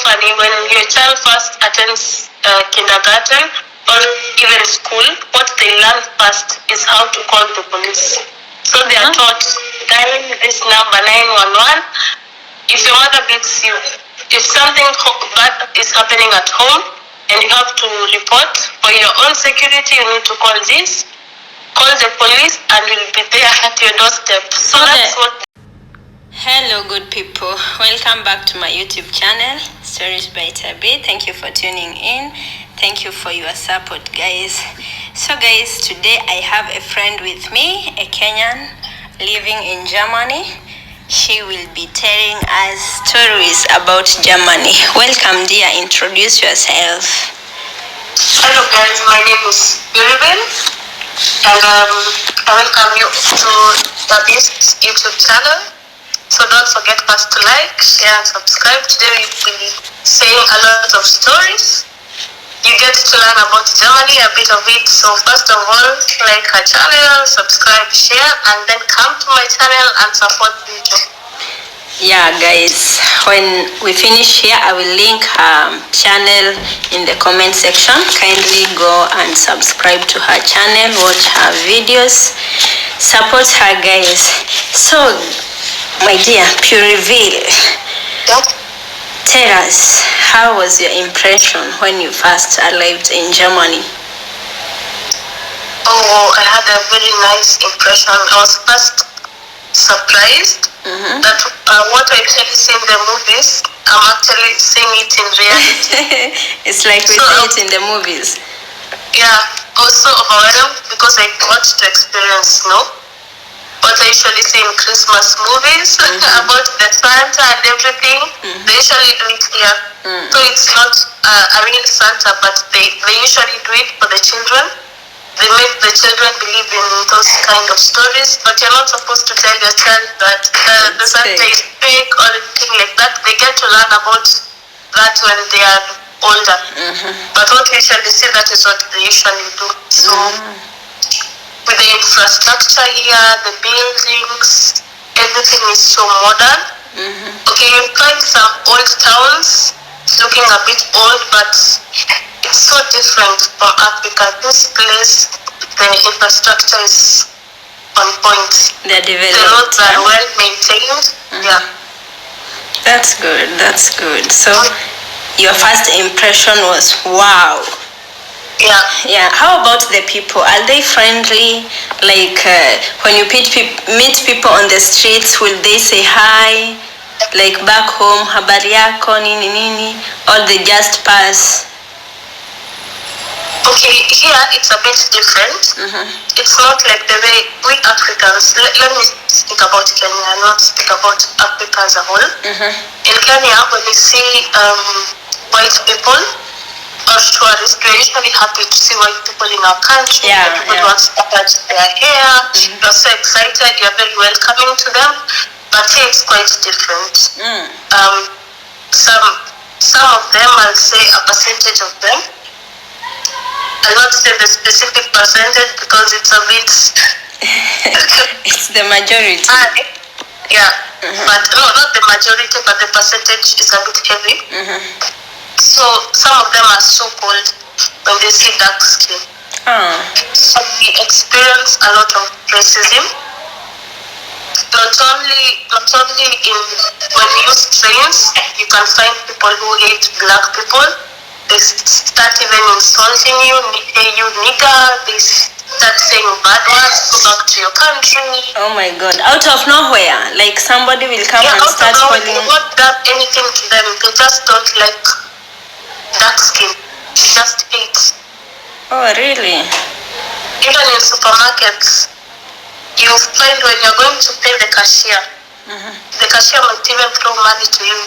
Germany, when your child first attends kindergarten or even school, what they learn first is how to call the police. So they are taught, dial this number 911. If your mother beats you, if something bad is happening at home and you have to report for your own security, you need to call this, call the police, and we'll be there at your doorstep. So that's what. Hello good people, welcome back to my YouTube channel, Stories by Tabi. Thank you for tuning in. Thank you for your support, guys. So guys, today I have a friend with me, a Kenyan living in Germany. She will be telling us stories about Germany. Welcome dear, introduce yourself. Hello guys, my name is Urban, and I welcome you to Tabi's YouTube channel. So don't forget first to like, share, and subscribe. Today we'll be saying a lot of stories. You get to learn about Germany, a bit of it. So first of all, like her channel, subscribe, share, and then come to my channel and support me too. Yeah guys, when we finish here, I will link her channel in the comment section. Kindly go and subscribe to her channel, watch her videos, support her guys. So my dear, pure reveal. Yep. Tell us, how was your impression when you first arrived in Germany? Oh, I had a very nice impression. I was first surprised that what I actually see in the movies, I'm actually seeing it in reality. It's like we see it in the movies. Yeah, also overwhelmed because I got to experience what I usually see in Christmas movies about the Santa and everything. They usually do it here. So it's not a real Santa, but they usually do it for the children. They make the children believe in those kind of stories, but you're not supposed to tell your child that the Santa is fake or anything like that. They get to learn about that when they are older. But what we usually see, that is what they usually do. So with the infrastructure here, the buildings, everything is so modern. Okay, you find some old towns looking a bit old, but it's so different from Africa. This place, the infrastructure is on point. They're developed. The roads are well maintained. Yeah. That's good, that's good. So your first impression was wow. Yeah. How about the people? Are they friendly? Like when you meet people on the streets, will they say hi? Like back home, habari yako, nini nini? Or they just pass? Okay, here it's a bit different. It's not like the way we Africans. Let me speak about Kenya, not speak about Africa as a whole. In Kenya, when we see white people or tourists, we're usually happy to see white people in our country. People want to touch their hair. You're so excited. You're very welcoming to them. But here it's quite different. Some of them, I'll say a percentage of them. I'll not say the specific percentage because it's a bit. It's the majority. Yeah, but no, not the majority, but the percentage is a bit heavy. So some of them are so cold when they see dark skin. So we experience a lot of racism. Not only in when we use trains, you can find people who hate black people. They start even insulting you, hey you nigger. They start saying bad words, go back to your country. Oh my God! Out of nowhere, like somebody will come and start calling. You won't do anything to them. They just don't like dark skin. They just hate. Oh really? Even in supermarkets, you find when you're going to pay the cashier, the cashier might even throw money to you.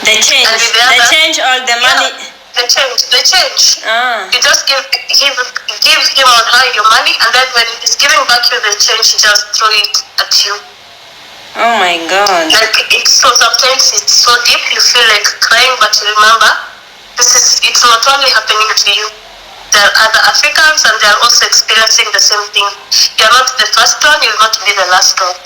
They change all the money. They change. You just give him or her your money, and then when he's giving back you the change, he just throw it at you. Oh my God. Like sometimes it's so deep you feel like crying, but remember, it's not only happening to you. There are other Africans and they are also experiencing the same thing. You're not the first one, you'll not be the last one.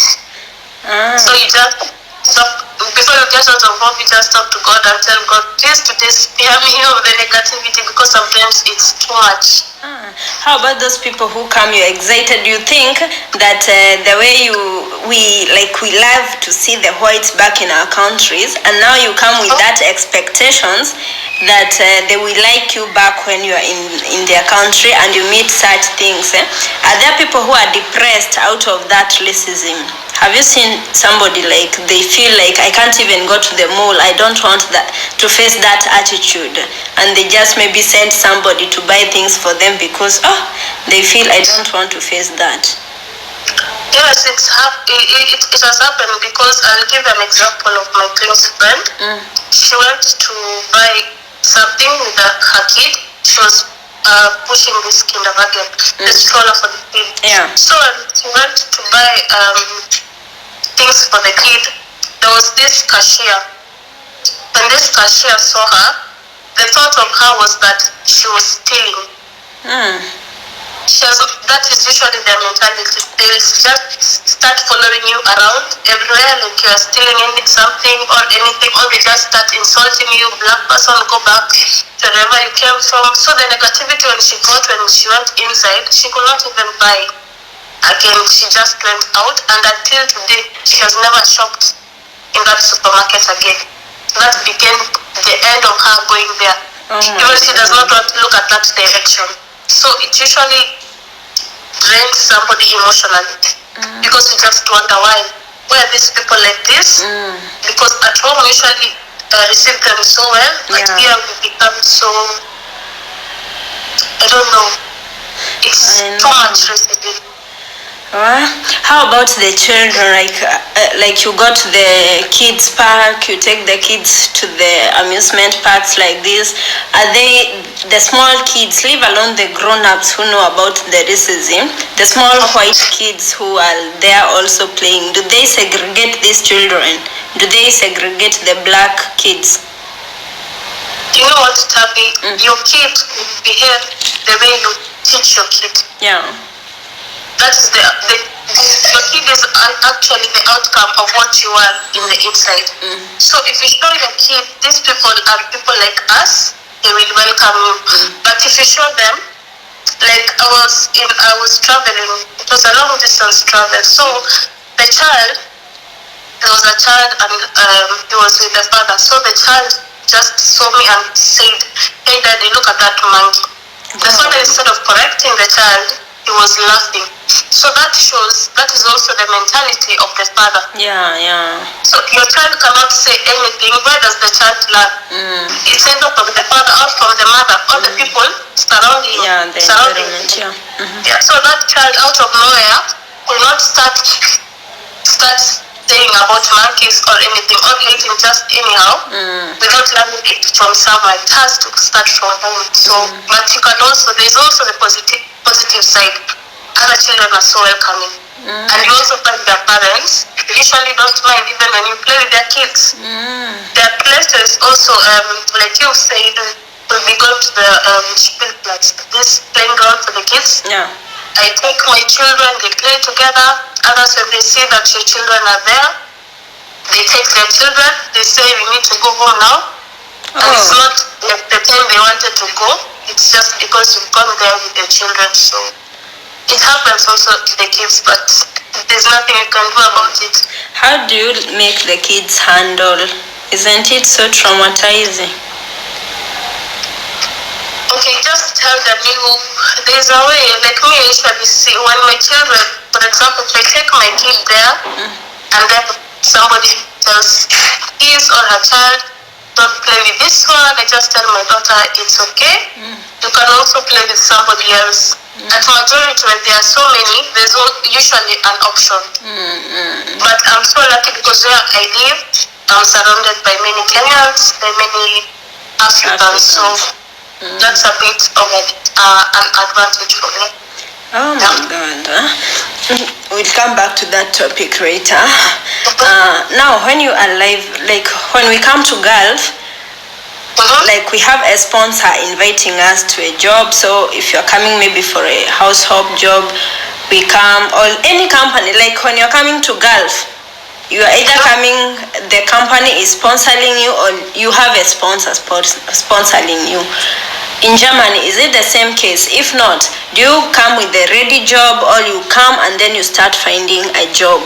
So you just stop before you get out of hope, you just talk to God and tell God, please today spare me of the negativity, because sometimes it's too much. How about those people who come, you're excited, you think that the way we love to see the whites back in our countries, and now you come with that expectations that they will like you back when you are in their country, and you meet such things. Are there people who are depressed out of that racism? Have you seen somebody like they feel like, I can't even go to the mall, I don't want that to face that attitude, and they just maybe send somebody to buy things for them because they feel, I don't want to face that? Yes, it has happened, because I'll give an example of my close friend. She went to buy something with her kid. She was pushing this kindergarten, the stroller for the kid. Yeah. So she went to buy things for the kid. There was this cashier. When this cashier saw her, the thought of her was that she was stealing. That is usually their mentality. They'll just start following you around everywhere, like you are stealing something or anything, or they just start insulting you. Black person, go back to wherever you came from. So the negativity when she went inside, she could not even buy again. She just went out, and until today, she has never shopped in that supermarket again. That became the end of her going there. Even she does not want to look at that direction. So it usually drains somebody emotionally, because you just wonder why are these people like this? Because at home we usually receive them so well, but here we become so, I don't know, it's too much racism. How about the children? Like you go to the kids park, you take the kids to the amusement parks like this. Are they, the small kids, leave alone the grown-ups who know about the racism, the small white kids who are there also playing, do they segregate these children? Do they segregate the black kids? You know what, Tabi? Your kid will behave the way you teach your kid. Yeah. That is your kid is actually the outcome of what you are in the inside. So if you show your kid these people are people like us, they will welcome you. But if you show them, like I was traveling, it was a long distance travel. So there was a child, and he was with the father. So the child just saw me and said, "Hey daddy, look at that monkey." The father, instead of correcting the child, he was laughing. So that is also the mentality of the father. Yeah. So your child cannot say anything. Where does the child learn? It's either from the father or from the mother, or the people surrounding you. Yeah, the environment. Yeah. So that child out of nowhere will not start saying about monkeys or anything, or hating just anyhow, without learning it from somewhere. It has to start from home. So, but you can also, there's also the positive side. Other children are so welcoming. And you also find their parents usually don't mind even when you play with their kids. There are places also, like you said, when we go to the Spielplatz, this playing ground for the kids. Yeah. I take my children, they play together. Others, when they see that your children are there, they take their children, they say, we need to go home now. And it's not like the time they wanted to go, it's just because you've gone there with your children. So it happens also to the kids, but there's nothing you can do about it. How do you make the kids handle? Isn't it so traumatizing? Okay, just tell them there's a way, like me, I usually see when my children, for example, if I take my kid there, and then somebody tells his or her child, don't play with this one, I just tell my daughter, it's okay. You can also play with somebody else. At majority, when there are so many, there's usually an option. But I'm so lucky because where I live, I'm surrounded by many Kenyans, by many Africans, so that's a bit of an advantage for me. Oh my God. We'll come back to that topic later. Now, when you are live, like when we come to Gulf, like we have a sponsor inviting us to a job. So if you're coming maybe for a household job, we come, or any company, like when you're coming to Gulf, you are either coming, the company is sponsoring you, or you have a sponsor sponsoring you. In Germany, is it the same case? If not, do you come with a ready job, or you come and then you start finding a job?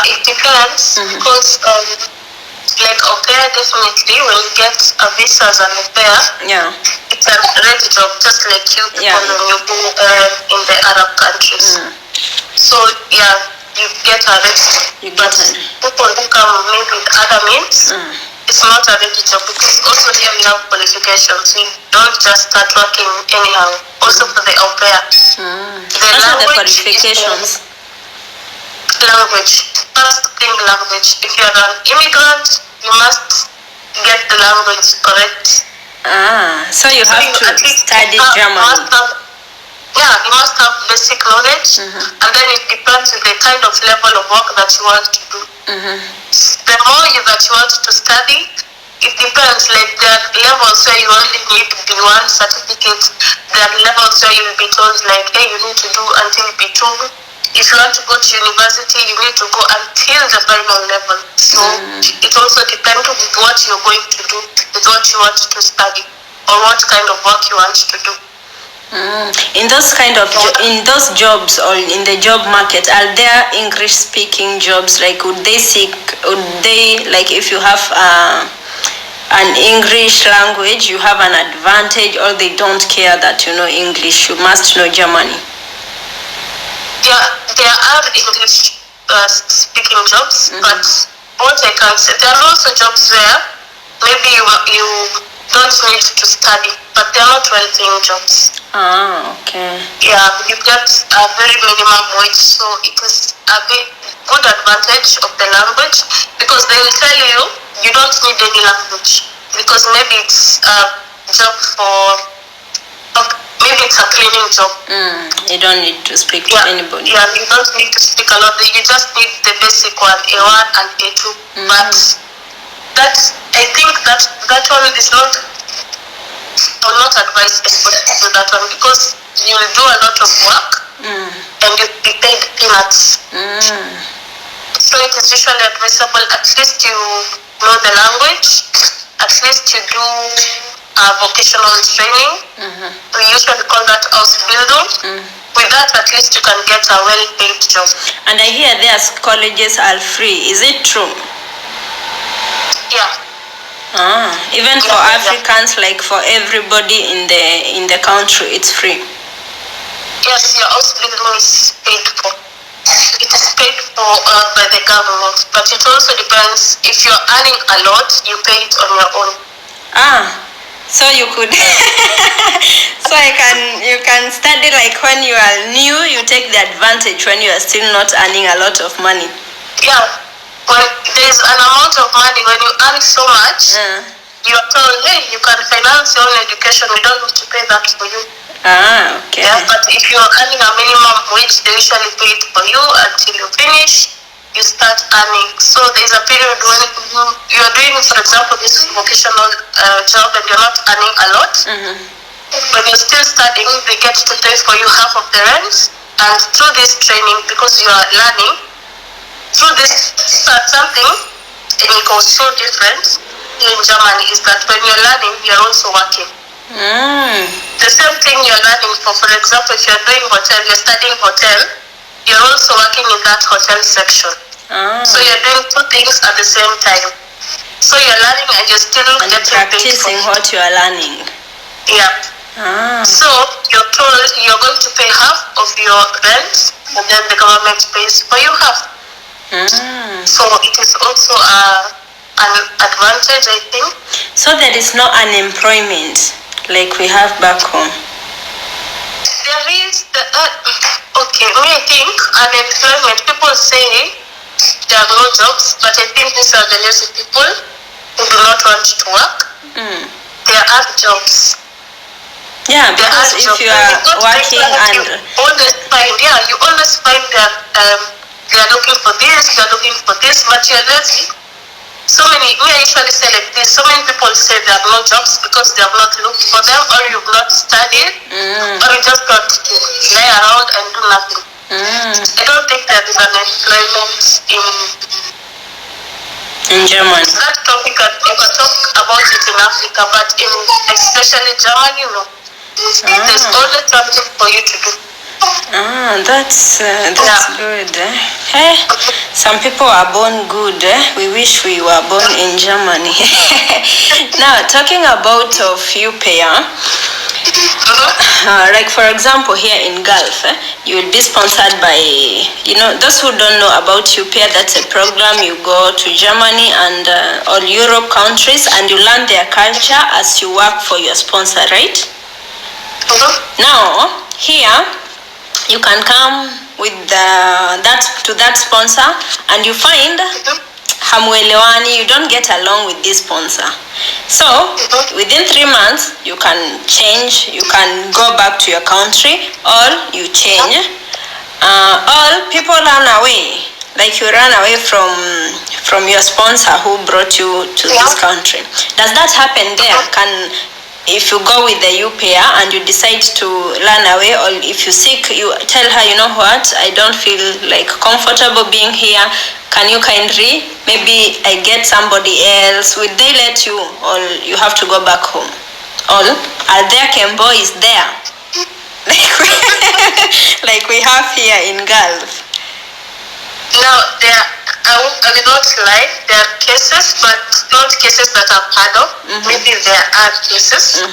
It depends, because like au pair, definitely when you get a visa as an au pair, it's a ready job, just like you people when you go in the Arab countries. So you get a ready job. But people who come maybe with other means, it's not a ready job, because also here we have qualifications. We don't just start working anyhow. Also for the au pair, the qualifications. Language. First thing, language. If you're an immigrant, you must get the language correct. So you have to study German. You must have basic knowledge, and then it depends on the kind of level of work that you want to do. The more that you want to study, it depends. Like there are levels where you only need B1 certificate. There are levels where you will be told like, hey, you need to do until B2. If you want to go to university, you need to go until the final level. So it also depends on what you're going to do, with what you want to study, or what kind of work you want to do. In those in those jobs, or in the job market, are there English-speaking jobs? Like, would they like, if you have an English language, you have an advantage, or they don't care that you know English, you must know Germany? There are English speaking jobs, but what I can say, there are also jobs where maybe you don't need to study, but they are not well-paying jobs. Okay. You get a very minimum wage, so it is a bit good advantage of the language, because they will tell you you don't need any language, because maybe it's a job maybe it's a cleaning job. You don't need to speak to anybody. You don't need to speak a lot. You just need the basic one, A1 and A2. But I think that one is not. I will not advise anybody to do that one, because you will do a lot of work and you'll be paid peanuts. So it is usually advisable, at least you know the language, at least you do vocational training. We usually call that Ausbildung. With that, at least you can get a well-paid job. And I hear their colleges are free. Is it true? Even for Africans, like for everybody in the country, it's free. Yes, your Ausbildung is paid for. It is paid for by the government, but it also depends. If you're earning a lot, you pay it on your own. So you could, you can study, like when you are new, you take the advantage when you are still not earning a lot of money. When there's an amount of money, when you earn so much, you are told, hey, you can finance your own education, we don't need to pay that for you. Okay. But if you are earning a minimum wage, they usually pay it for you until you finish. You start earning. So there's a period when you are doing, for example, this vocational job, and you're not earning a lot. When you're still studying, they get to pay for you half of the rent. And through this training, because you are learning, through this something, and it goes so different in Germany, is that when you're learning, you're also working. The same thing you're learning for example, if you're doing hotel, you're studying hotel, you're also working in that hotel section. So you're doing two things at the same time. So you're learning and you're still getting practicing what you are learning. So you're told you're going to pay half of your rent, and then the government pays for you half. So it is also an advantage, I think. So there is no unemployment like we have back home. There is I think unemployment, people say there are no jobs, but I think these are the lazy people who do not want to work. There are jobs. Because if you are working and you always find that they are looking for this, but you're lazy. I usually say like this, so many people say they have no jobs because they have not looked for them, or you've not studied, or you just got to lie around and do nothing. I don't think there is unemployment in Germany. that topic. You can talk about it in Africa, but in especially Germany, no. There's always something for you to do. That's good. Hey, some people are born good. We wish we were born in Germany. Now, talking about of UPay, like for example here in Gulf, you will be sponsored by, those who don't know about UPay, that's a program. You go to Germany and all Europe countries and you learn their culture as you work for your sponsor, right? Now, here, you can come with that sponsor and you find hamwelewani, you don't get along with this sponsor. So within 3 months you can change, you can go back to your country, or you change. All people run away, like you run away from your sponsor who brought you to this country. Does that happen there? If you go with the UPay and you decide to run away, or if you seek, you tell her, you know what, I don't feel like comfortable being here, can you kindly, maybe I get somebody else, will they let you, or you have to go back home? Or are there Kemboys there? Like we have here in Gulf? Now, I will not lie, there are cases, but not cases that I've heard of. Maybe there are cases.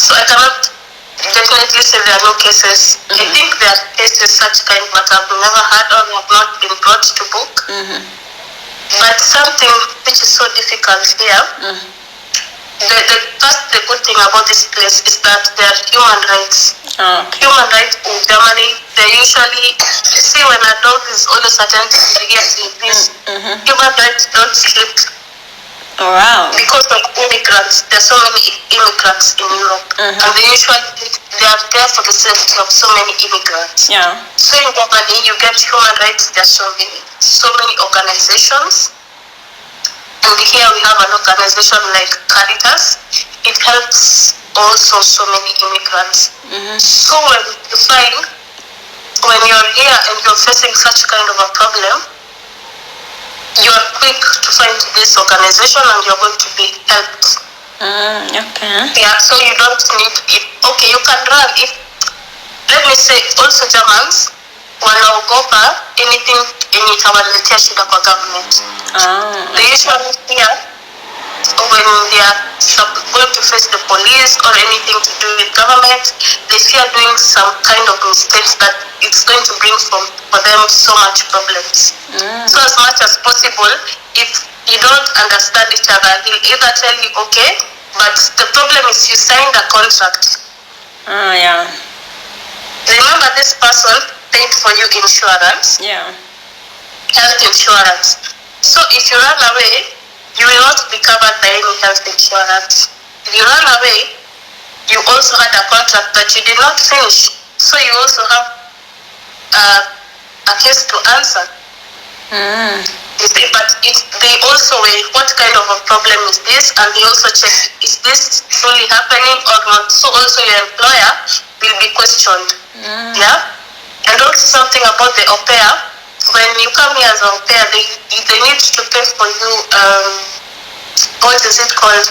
So I cannot definitely say there are no cases. I think there are cases such kind, but I've never heard or have not been brought to book. But something which is so difficult here, the good thing about this place is that there are human rights. Human rights in Germany, they usually, you see when a dog is always attended to this, human rights don't slip. Oh, wow. Because of immigrants, there are so many immigrants in Europe, and they are there for the safety of so many immigrants. Yeah. So in Germany, you get human rights. There are so many organizations. And here we have an organization like Caritas. It helps also so many immigrants. So when you find, when you're here and you're facing such kind of a problem, you are quick to find this organization and you're going to be helped. Okay. Yeah, so you don't need it. Okay, you can run. Let me say, also Germans, wanaogopa anything yenye itawaletea shida kwa government. They usually fear when they are going to face the police or anything to do with government, they fear doing some kind of mistakes that it's going to bring for them so much problems. So as much as possible, if you don't understand each other, he'll either tell you okay, but the problem is you signed a contract. Yeah. Remember, this person paid for you insurance. Yeah. Health insurance. So if you run away, you will not be covered by any health insurance. If you run away, you also had a contract that you did not finish. So you also have a case to answer. You see, but they also weigh what kind of a problem is this, and they also check, is this truly happening or not? So also your employer will be questioned. Yeah? And also something about the au pair, when you come here as an au pair, they need to pay for you, what is it called?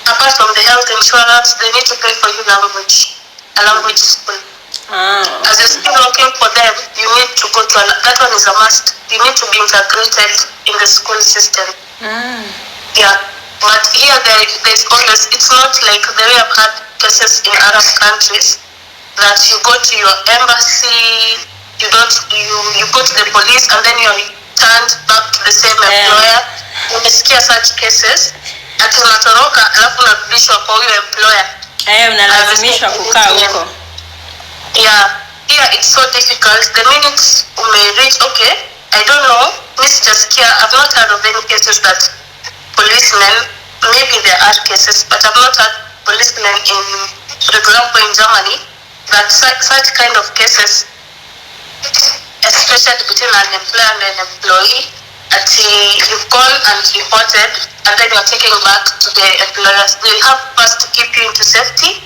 Apart from the health insurance, they need to pay for you a language school. As you're still working for them, you need to go to that one is a must. You need to be integrated in the school system. Yeah. But here there's always, it's not like the way I've had cases in Arab countries that you go to your embassy, you go to the police and then you're returned back to the same employer. Umesikia such cases, ati unatoroka alafu unarudishwa kwa huyo employer. Unalazimishwa kukaa huko. Yeah, here it's so difficult. The minute you may reach, okay, I don't know, Miss Jaskia, I've not heard of any cases that policemen, maybe there are cases, but I've not heard policemen for example, in Germany, that such kind of cases, especially between an employer and an employee, that you've gone and reported, and then you're taken back to the employers. They'll have first to keep you into safety,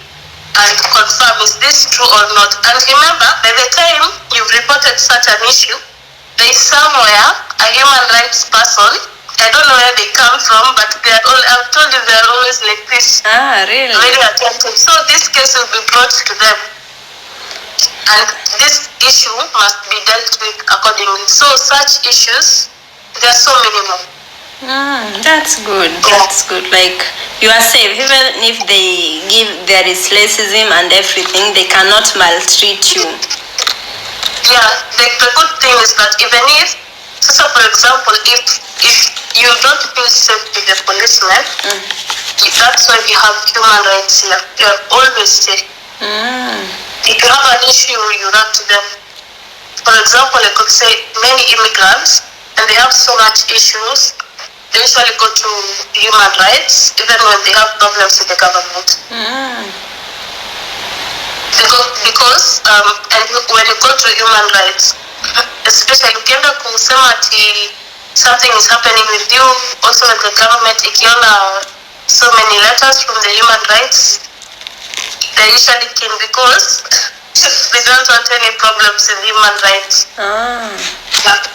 and confirm, is this true or not? And remember, by the time you've reported such an issue, there is somewhere a human rights person, I don't know where they come from, but they are all, I've told you, they are always like this. Really? Very attentive. So this case will be brought to them. And this issue must be dealt with accordingly. So such issues, there are so many more. That's good. That's good. Like, you are safe. Even if there is racism and everything, they cannot maltreat you. Yeah, the good thing is that even if, so for example, if you don't feel safe with the policeman, that's why we have human rights here. You are always safe. If you have an issue, you run to them. For example, I could say many immigrants, and they have so much issues, they usually go to human rights, even when they have problems with the government. Because and when you go to human rights, especially ukienda kusema ati something is happening with you, also with the government, ikiona so many letters from the human rights, they usually keen because they don't want any problems in human rights.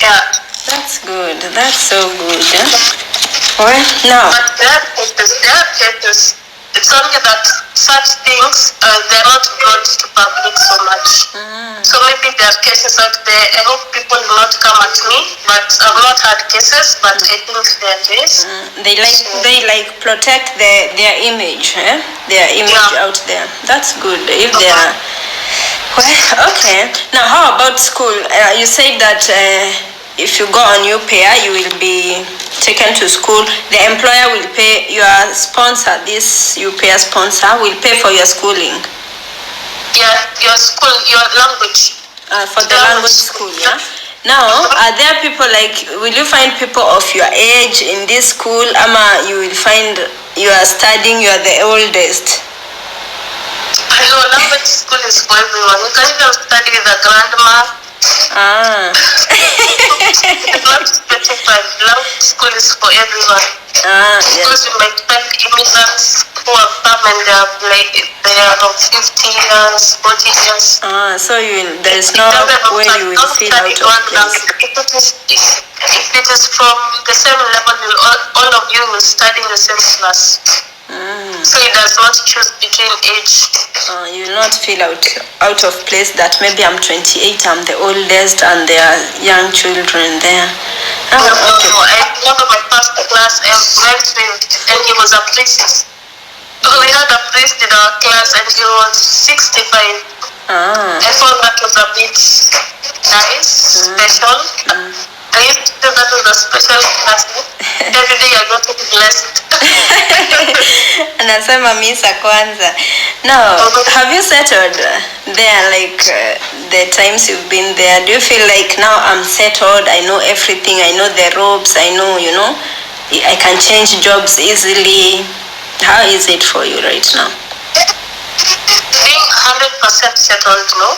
Yeah. That's good. That's so good. Well, now. But there are cases. It's only that such things, they're not brought to public so much. So maybe there are cases out there. I hope people will not come at me, but I've not had cases, but I think there is. They protect their image, their image out there. That's good. If they are. Well, okay. Now, how about school? You said that if you go on UPair, you will be taken to school. The employer will pay your sponsor. This UPair sponsor will pay for your schooling. Yeah, your school, your language. For the language school, yeah. Now, are there people will you find people of your age in this school? Ama, you will find you are studying, you are the oldest. I know language school is for everyone. You can even study with a grandma. It's not specified. Language school is for everyone. Because you might find immigrants who have come and they are of 50 years, 40 years. So there is no way you will feel out of place. If it is from the same level, all of you will study in the same class. So it does not choose between age. You will not feel out of place that maybe I'm 28, I'm the oldest, and there are young children there. No, I remember my first class I went with, and he was a priest. So we had a priest in our class, and he was 65. I thought that was a bit nice, special. I used to feel that was a special class. Every day I got to be blessed. Anasema misa kwanza. Now, have you settled there, the times you've been there? Do you feel like now I'm settled, I know everything, I know the ropes, I know, I can change jobs easily? How is it for you right now? Being 100% settled, no.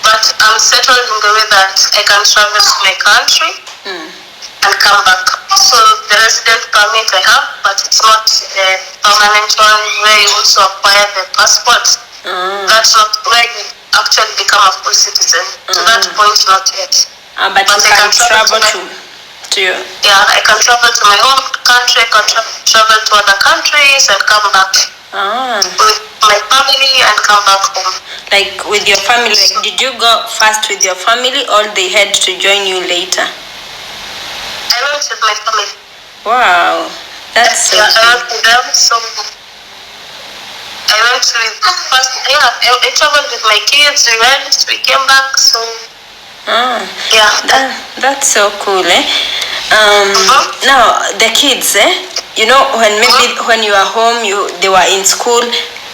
But I'm settled in the way that I can travel to my country and come back. So the resident permit I have, but it's not the permanent one where you also acquire the passport. That's not where you actually become a full citizen. To that point, not yet. But you can travel to your... Yeah, I can travel to my home country, I can travel to other countries and come back. With my family and come back home. Like with your family, did you go first with your family or they had to join you later? I went with my family. Wow, that's so I went with them, so I went with first, I traveled with my kids, we came back, so that's so cool, Now the kids, when you are home, they were in school,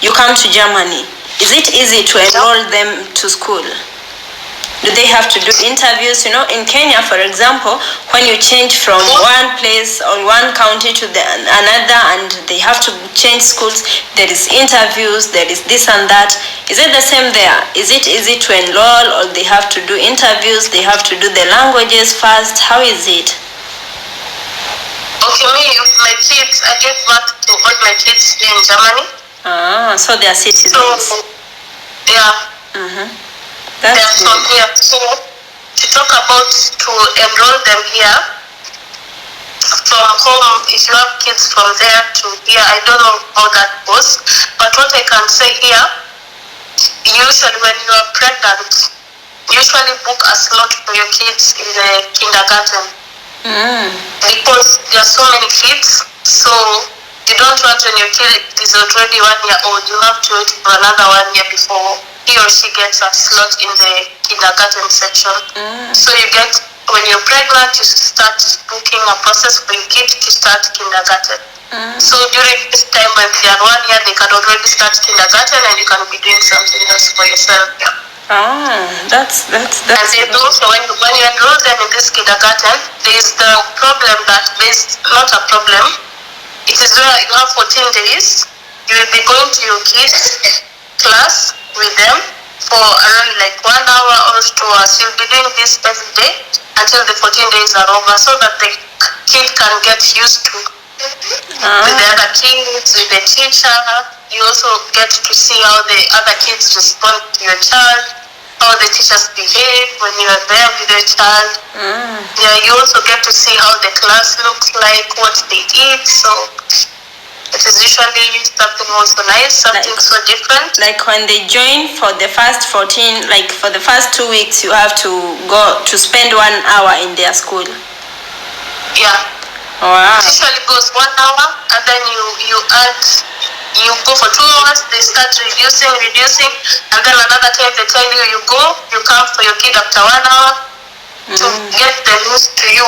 you come to Germany. Is it easy to enroll them to school? Do they have to do interviews? In Kenya, for example, when you change from one place or one county to another and they have to change schools, there is interviews, there is this and that. Is it the same there? Is it easy to enroll or they have to do interviews, they have to do the languages first? How is it? Okay, me, with my kids, I gave birth to all my kids here in Germany. So they are citizens. So, yeah. They are That's from good. here. So, to talk about to enroll them here, from home, if you have kids from there to here, I don't know how that goes. But what I can say here, usually when you are pregnant, usually book a slot for your kids in the kindergarten. Because there are so many kids, so you don't want when your kid is already 1 year old, you have to wait for another 1 year before he or she gets a slot in the kindergarten section. So you get, when you're pregnant, you start booking a process for your kid to start kindergarten. So during this time when they are 1 year, they can already start kindergarten and you can be doing something else for yourself. That's And they also, when you enroll them in this kindergarten, there is the problem that there's not a problem. It is where you have 14 days. You will be going to your kids' class with them for around like 1 hour or 2 hours. You'll be doing this every day until the 14 days are over, so that the kid can get used to with the other kids, with the teacher. You also get to see how the other kids respond to your child, how the teachers behave when you are there with your child. Yeah, you also get to see how the class looks like, what they eat. So it is usually something also nice, something so different. Like when they join for the first 14, like for the first 2 weeks, you have to go to spend 1 hour in their school. Yeah. Wow. It usually goes 1 hour, and then you go for 2 hours, they start reducing, and then another time they tell you you come for your kid after 1 hour to get them used to you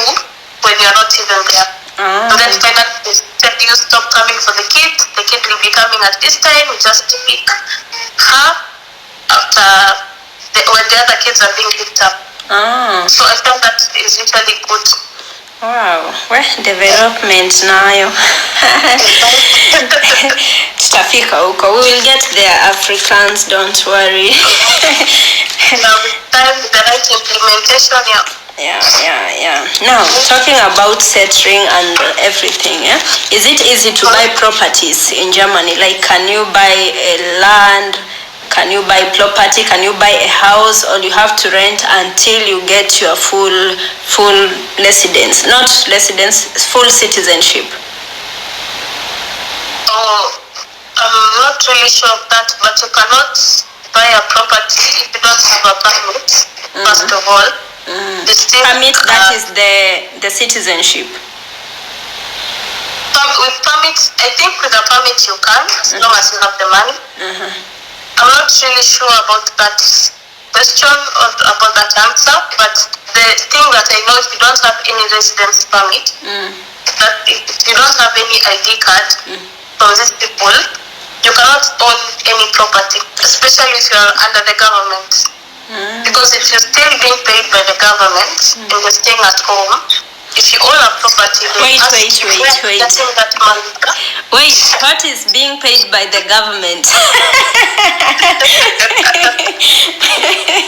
when you're not even there. And then finally they tell you stop coming for the kid will be coming at this time, you just pick her after when the other kids are being picked up. So I think that is usually good. Wow, well, development nayo. Tutafika huko. We will get there, Africans, don't worry. Now with time, the right implementation, Yeah. Now, talking about settling and everything, is it easy to buy properties in Germany? Like, can you buy a land? Can you buy property? Can you buy a house? Or you have to rent until you get your full residence? Not residence, full citizenship. Oh, I'm not really sure of that, but you cannot buy a property if you don't have a permit, first of all. Permit, that is the citizenship. With permits, I think with a permit you can, as long as you have the money. I'm not really sure about that question or about that answer, but the thing that I know, if you don't have any residence permit, that if you don't have any ID card from these people, you cannot own any property, especially if you are under the government. Because if you're still being paid by the government and you're staying at home, if you own a property, Wait. getting that money. Wait, what is being paid by the government?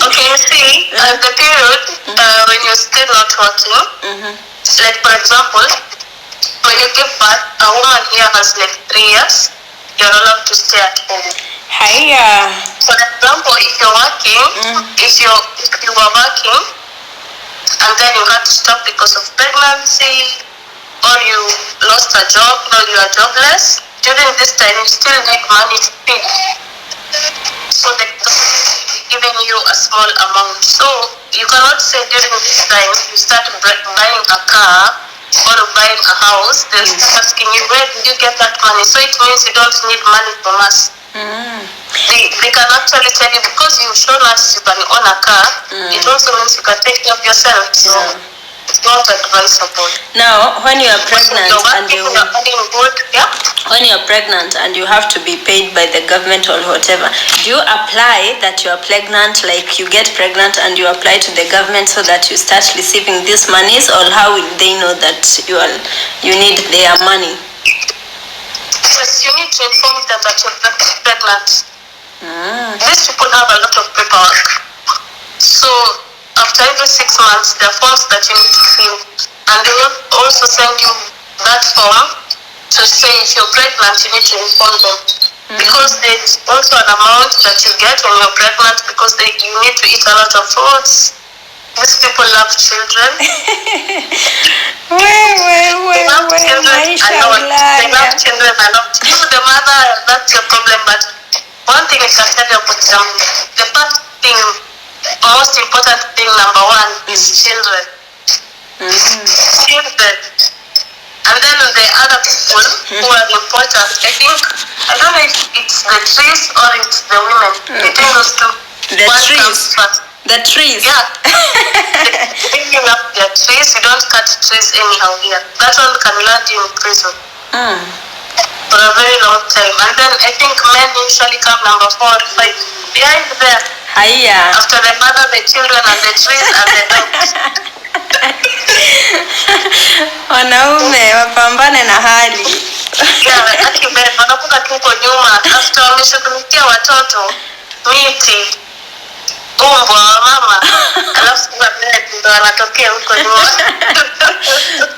Okay, you see, at the period when you're still not working, like for example, when you give birth, a woman here has like 3 years, you're allowed to stay at home. Hiya. For example, if you're working, if you were working, and then you had to stop because of pregnancy, or you lost a job, or you are jobless, during this time you still need money to pay. So the government is giving you a small amount. So you cannot say during this time you start buying a car or buying a house, they'll start asking you, where did you get that money? So it means you don't need money from us. They can actually tell you, because you've shown us you can own a car, it also means you can take care of yourself. So it's not advisable. Now, when you are pregnant when you're pregnant and you have to be paid by the government or whatever, do you apply that you are pregnant, like you get pregnant and you apply to the government so that you start receiving these monies, or how will they know that you need their money? Yes, you need to inform them that you're pregnant. These people have a lot of paperwork. So after every 6 months, there are forms that you need to fill. And they will also send you that form to say if you're pregnant, you need to inform them. Because there's also an amount that you get when you're pregnant because you need to eat a lot of fruits. These people love children. They love children a lot. They love children a lot. You, the mother, that's your problem. But one thing I can tell you about them, the first thing, most important thing, number one, is children. Children. And then the other people who are important, I don't know if it's the trees or it's the women. Between those two. The trees. The trees. Yeah. Bringing up the trees, you don't cut trees anyhow here. That one can land you in prison. For a very long time. And then I think men usually come number 4 or 5. Behind there. Hiya. After the mother, the children, and the trees, and the dogs. Wanaume wapambane na hali. Yeah, akiben wanakuka tuko nyuma. After wameshughulikia watoto, miti, umbwa, mama, alafu kwa mbele ndo wanatokea huko nyuma.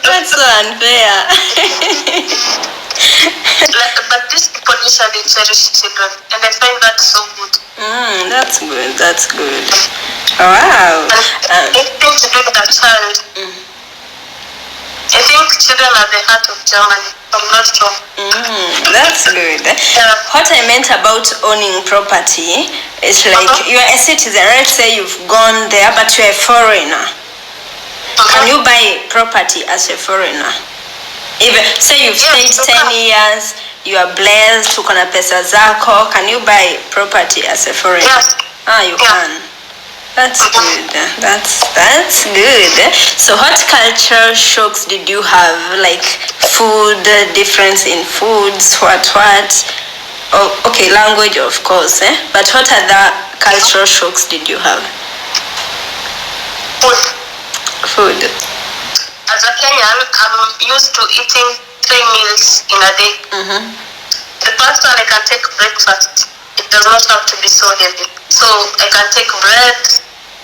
That's so unfair. But these people usually cherish children, and I find that so good. That's good. That's good. Wow. Anything to do with a child. I think children are the heart of Germany. I'm not wrong. That's good. Yeah. What I meant about owning property is like you're a citizen. Let's say you've gone there, but you're a foreigner. Can you buy property as a foreigner? Even say you've stayed 10 years, you are blessed, uko na pesa zako. Can you buy property as a foreigner? Yes. You can. That's good. That's good. So what cultural shocks did you have? Like food, difference in foods, what? Oh, okay, language of course, but what other cultural shocks did you have? Food. As a Kenyan, I'm used to eating 3 meals in a day. The first one, I can take breakfast. It does not have to be so heavy. So I can take bread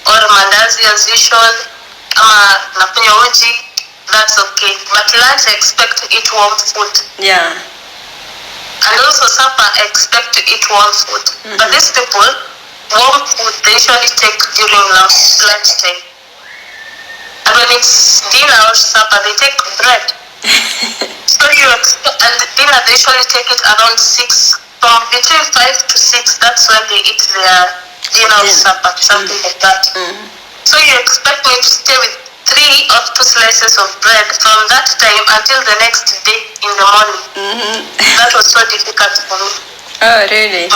or mandazi as usual. Nakunywa uji. That's okay. But lunch, I expect to eat warm food. Yeah. And also supper, I expect to eat warm food. But these people, warm food, they usually take during lunchtime. And when it's dinner or supper, they take bread. So and dinner, they usually take it around 6. From between 5 to 6, that's when they eat their dinner or supper, something like that. So you expect me to stay with 3 or 2 slices of bread from that time until the next day in the morning. That was so difficult for me. Oh, really?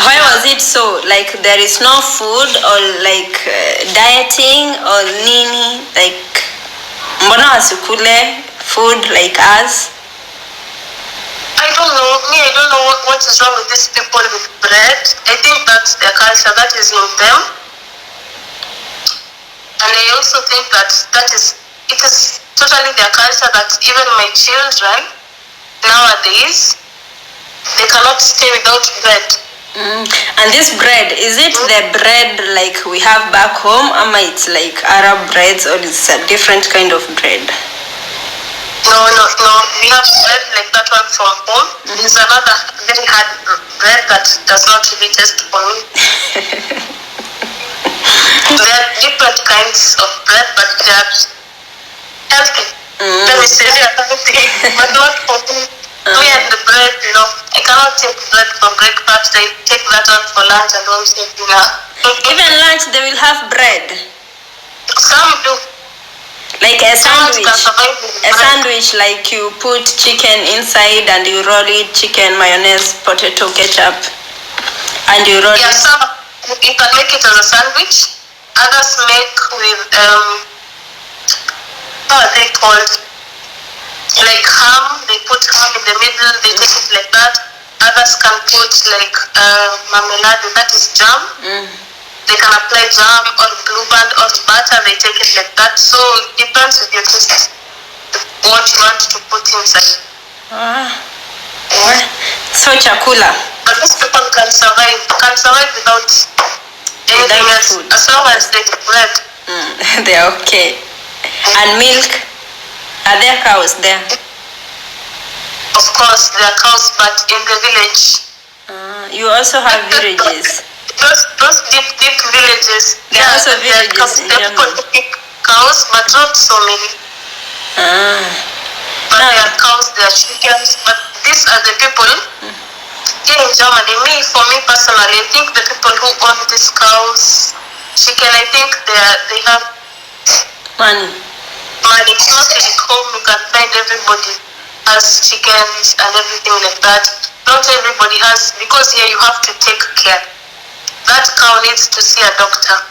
Why was it so? Like there is no food or like dieting or nini? Like mbona wasikule food like us? I don't know. I don't know what is wrong with these people with bread. I think that's their culture. That is in them. And I also think that it is totally their culture that even my children nowadays, they cannot stay without bread. And this bread, is it the bread like we have back home, or it's like Arab breads, or it's a different kind of bread? No. We have bread like that one from home. There's another very hard bread that does not really taste for me. There are different kinds of bread, but they are healthy. Let me say they are healthy, but not for me. Me and the bread, I cannot take bread for breakfast. I take that one for lunch and also dinner. Even lunch, they will have bread. Some do. Like a sandwich. A sandwich, like you put chicken inside and you roll it, chicken, mayonnaise, potato, ketchup, and you roll it. Some you can make it as a sandwich. Others make with how are they called? Like ham, they put ham in the middle, they take it like that. Others can put like marmalade, that is jam. They can apply jam or blue band or butter, they take it like that. So it depends with your taste, what you want to put inside. So chakula. But these people can survive without anything else. Food. As long as they get bread. They are okay. And milk? Are there cows there? Of course, there are cows, but in the village, You also have villages. Those deep villages. There are also villages in there are people Germany. who keep cows, but not so many. But there are cows, there are chickens. But these are the people here in Germany. For me personally, I think the people who own these cows, chicken, I think they have money. It's not like home. You can find everybody has chickens and everything like that. Not everybody has, because here you have to take care. That cow needs to see a doctor.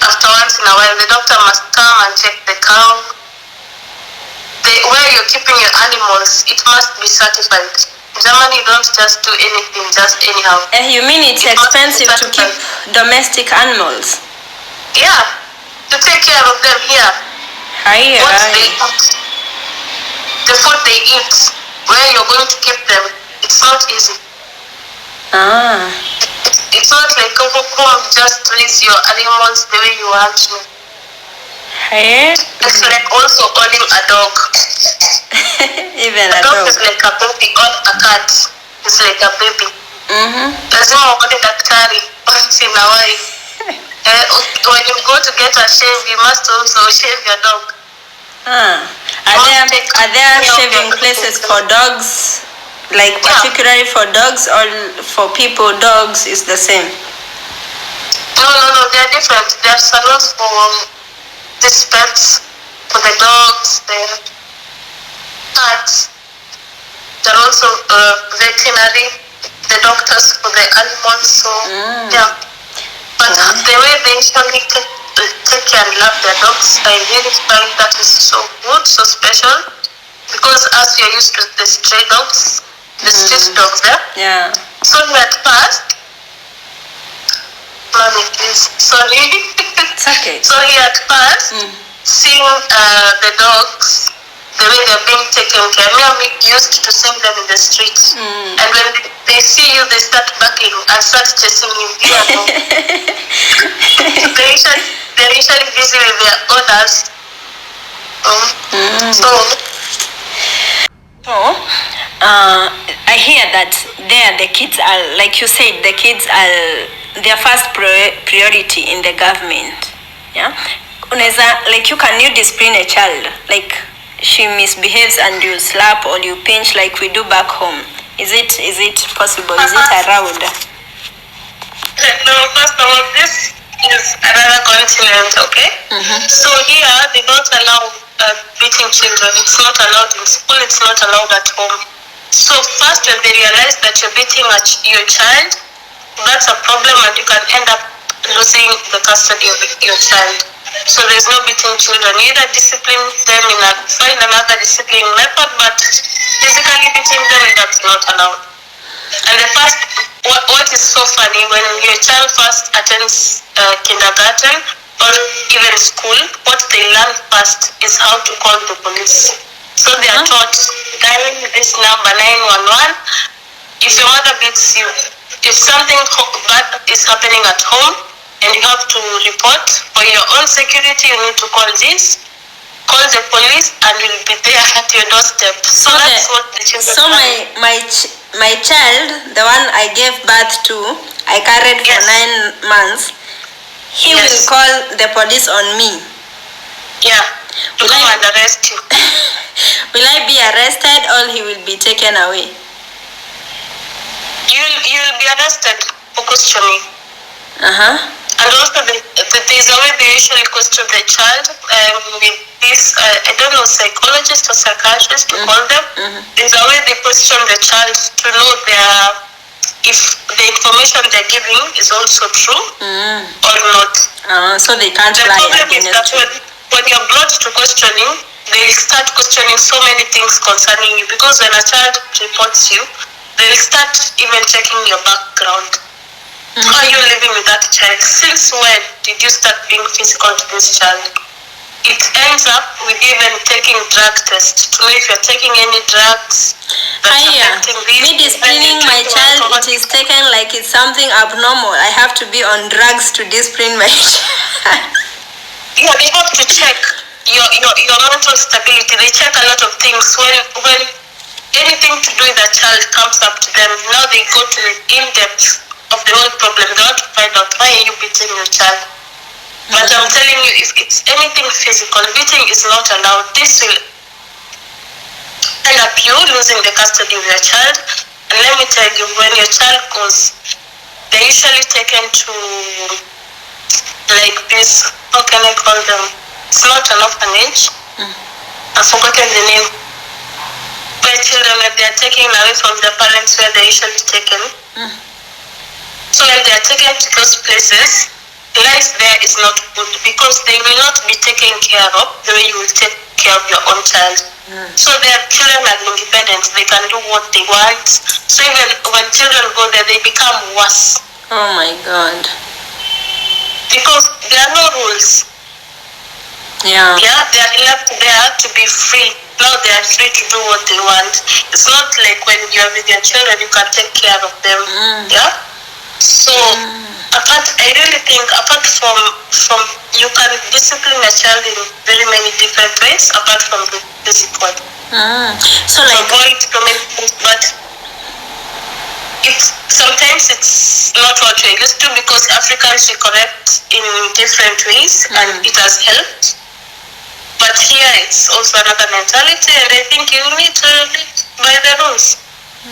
After once in a while, the doctor must come and check the cow. Where you're keeping your animals, it must be certified. In Germany, you don't just do anything just anyhow. You mean it's expensive to keep domestic animals? Yeah, to take care of them here. What they eat, the food they eat, where you're going to keep them, it's not easy. It's not like home just raise your animals the way you want to. It's like also owning a dog. Even a dog is like a baby, or a cat is like a baby. Lazima uone daktari once in a while. When you go to get a shave, you must also shave your dog. Are there shaving places for dogs? Like particularly for dogs, or for people, dogs is the same? No, they are different. There are salons for these pets, for the dogs, the cats. There are also veterinary, the doctors for the animals. So yeah, but the way they usually take care and love their dogs, I really find that is so good, so special, because as we are used to the stray dogs, the street dogs there. Yeah. So at first, mommy, please, sorry. It's okay. So at first, seeing the dogs, the way they're being taken care, I'm used to seeing them in the streets. And when they see you, they start backing and start chasing you. They're usually busy with their owners. I hear that there the kids are, like you said, the kids are their first priority in the government. Yeah, like can you discipline a child, like she misbehaves and you slap or you pinch like we do back home? Is it possible? Is it allowed? No, first of all, this is another continent, okay? So here they don't allow beating children. It's not allowed in school, it's not allowed at home. So first when they realize that you're beating your child, that's a problem and you can end up losing the custody of your child. So there's no beating children. You either discipline them find another disciplining method, but physically beating them, that's not allowed. And the first, what is so funny, when your child first attends kindergarten or even school, what they learn first is how to call the police. So they are taught, dial this number 911. If your mother beats you, if something bad is happening at home and you have to report for your own security, you need to call this. Call the police and we'll be there at your doorstep. So that's what the children. So my child, the one I gave birth to, I carried for 9 months. He will call the police on me. Yeah. To come and arrest you. Will I be arrested or he will be taken away? You will be arrested for questioning. And also there's a way they usually question the child with this, I don't know, psychologist or psychiatrist to call them. There's a way they question the child to know if the information they're giving is also true or not. So they can't lie against you. The problem is that when you're brought to questioning, they start questioning so many things concerning you, because when a child reports you, they'll start even checking your background. How are you living with that child? Since when did you start being physical to this child? It ends up with even taking drug tests to know if you're taking any drugs that's affecting this. Me disciplining my child, it is taken like it's something abnormal. I have to be on drugs to discipline my child. Yeah, they have to check your mental stability. They check a lot of things. When anything to do with a child comes up to them, now they go to the in-depth of the whole problem. They want to find out why are you beating your child. But I'm telling you, if it's anything physical, beating is not allowed. This will end up you losing the custody of your child. And let me tell you, when your child goes, they're usually taken to like this, how can I call them? It's not an orphanage. I've forgotten the name. Where children, when they are taken away from their parents, where they're usually taken. So when they are taken to those places, life there is not good because they will not be taken care of the way you will take care of your own child. So their children are independent. They can do what they want. So even when children go there, they become worse. Oh my God. Because there are no rules. Yeah. Yeah, they are left there to be free. Now they are free to do what they want. It's not like when you are with your children, you can take care of them. Yeah. So I really think apart from you can discipline a child in very many different ways apart from the physical. So like avoid domestic, but sometimes it's not what we're used to because Africans we correct in different ways and it has helped. But here it's also another mentality and I think you need to live by the rules.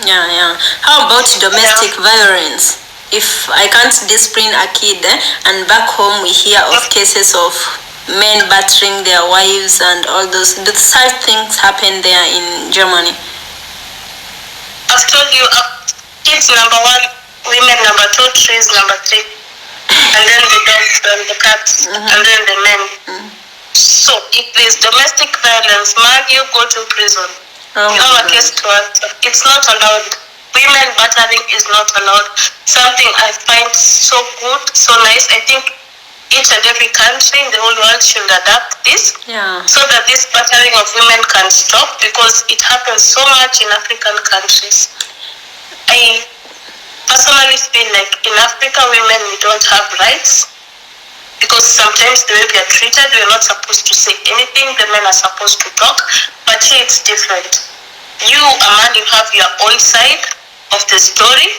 Yeah. How about domestic violence? If I can't discipline a kid and back home we hear of cases of men battering their wives and all those such things happen there in Germany. I've told you, kids number 1, women number 2, trees number 3, and then the dogs and the cats, and then the men. So if there's domestic violence, man, you go to prison. You have a case to answer. It's not allowed. Women battering is not allowed. Something I find so good, so nice. I think each and every country in the whole world should adapt this so that this battering of women can stop because it happens so much in African countries. I personally feel like in Africa, women, we don't have rights because sometimes the way we are treated, we are not supposed to say anything. The men are supposed to talk, but here it's different. You, a man, you have your own side of the story,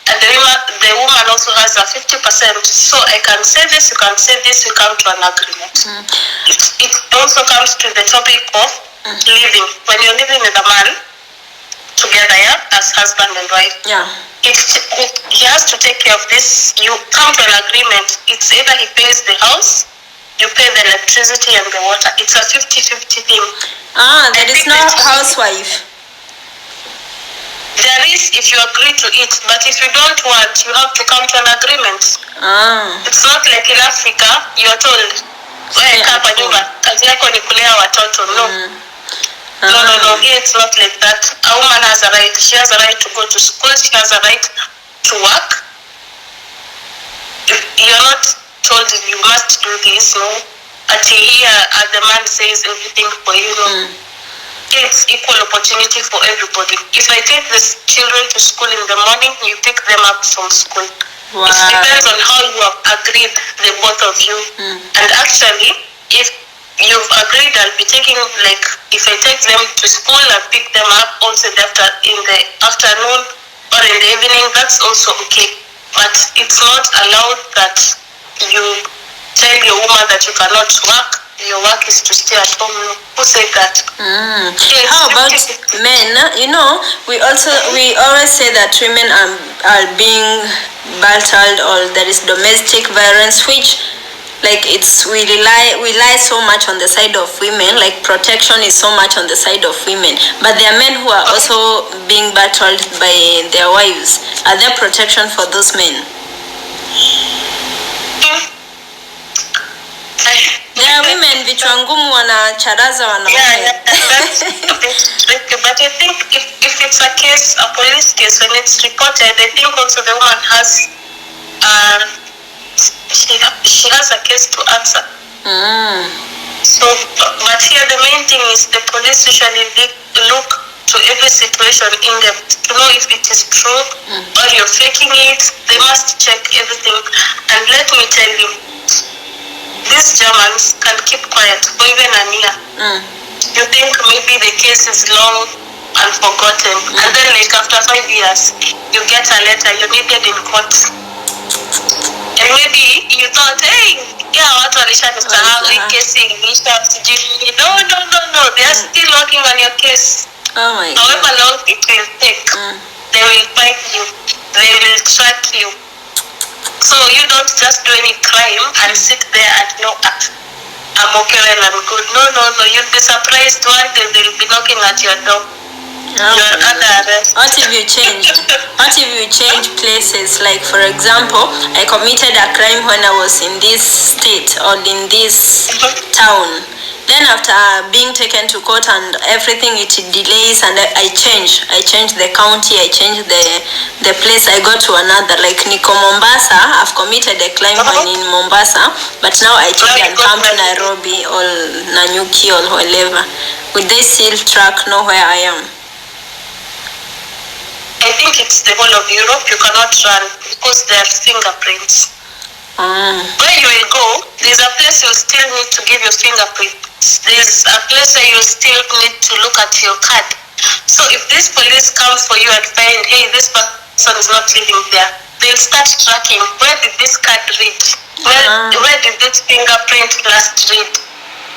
and the woman also has a 50%. So I can say this, you can say this, we come to an agreement. It also comes to the topic of living. When you're living with a man together, as husband and wife, he has to take care of this. You come to an agreement. It's either he pays the house, you pay the electricity and the water. It's a 50-50 thing. There is no housewife. There is if you agree to it, but if you don't want, you have to come to an agreement. It's not like in Africa, you are told, kazi yako ni kulea watoto. No, here it's not like that. A woman has a right. She has a right to go to school. She has a right to work. You're not told you must do this, no. Until here, the man says everything for you, no. It's equal opportunity for everybody. If I take the children to school in the morning, you pick them up from school. It depends on how you have agreed, the both of you. And actually, if you've agreed, I'll be taking, like, if I take them to school and pick them up also in the afternoon or in the evening, that's also okay. But it's not allowed that you tell your woman that you cannot work. Your work is to stay at home. Who said that? How about men? You know, we always say that women are being battered or there is domestic violence, which like we rely so much on the side of women, like protection is so much on the side of women. But there are men who are also being battered by their wives. Are there protection for those men? There are women vichwa ngumu wanacharaza wanaume. But I think if it's a case, a police case, when it's reported, I think also the woman has she has a case to answer. So, but here the main thing is the police usually look to every situation in depth to know if it is true or you're faking it. They must check everything. And let me tell you, these Germans can keep quiet for even a year. You think maybe the case is long and forgotten. And then like after 5 years, you get a letter, you're needed in court. And maybe you thought, hey, yeah, watu walishanisahau hii kesi ilisha sijui. No. They are still working on your case. Oh my God. However long it will take, they will find you. They will track you. So you don't just do any crime and sit there and know, I'm okay, well, I'm good. No. You'll be surprised one day they'll be knocking at your door. You're under arrest. What if you change? What if you change places? Like, for example, I committed a crime when I was in this state or in this town. Then after being taken to court and everything, it delays, and I change the county, I change the place, I go to another. Like Niko Mombasa, I've committed a crime when in Mombasa, but now I change and come to Nairobi or Nanyuki or wherever. Would they still know where I am? I think it's the whole of Europe. You cannot run because there are fingerprints. Where you will go, there's a place you still need to give your fingerprint. There's a place where you still need to look at your card. So if this police comes for you and find, hey, this person is not living there, they'll start tracking. Where did this card read? Where did this fingerprint last read?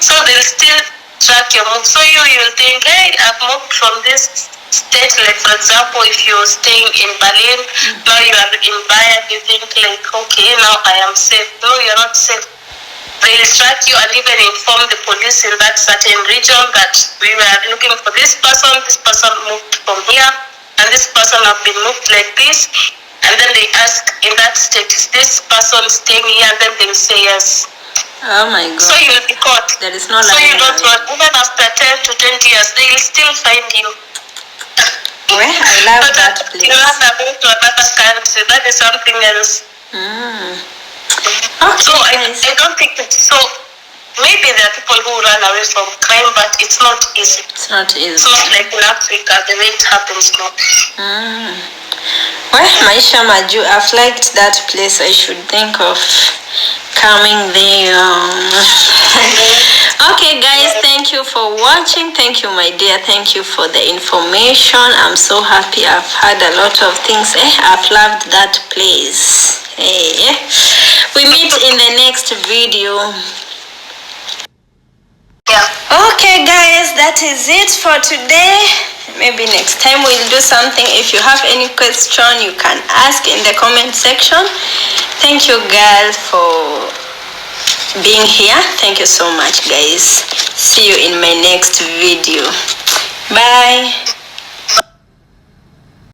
So they'll still track your move. So you'll think, hey, I've moved from this state. Like for example, if you're staying in Berlin, now you are in Bayern, you think like, okay, now I am safe. No, you're not safe. They'll track you and even inform the police in that certain region that we were looking for this person moved from here, and this person have been moved like this. And then they ask in that state, is this person staying here? And then they'll say yes. Oh my God. So you'll be caught. There is no so you don't want, even after 10 to 20 years, they will still find you. Well, I love that place. You have to go to another country. That is something else. Okay, so I don't think it's so. Maybe there are people who run away from crime, but it's not easy. It's not easy. It's not like in Africa, the way it happens now. Well, Maisha Maju, I've liked that place. I should think of coming there. Okay, guys, thank you for watching. Thank you, my dear. Thank you for the information. I'm so happy. I've had a lot of things. I've loved that place. We meet in the next video. Okay, guys, that is it for today. Maybe next time we'll do something. If you have any question, you can ask in the comment section. Thank you, girls, for being here. Thank you so much, guys. See you in my next video. Bye.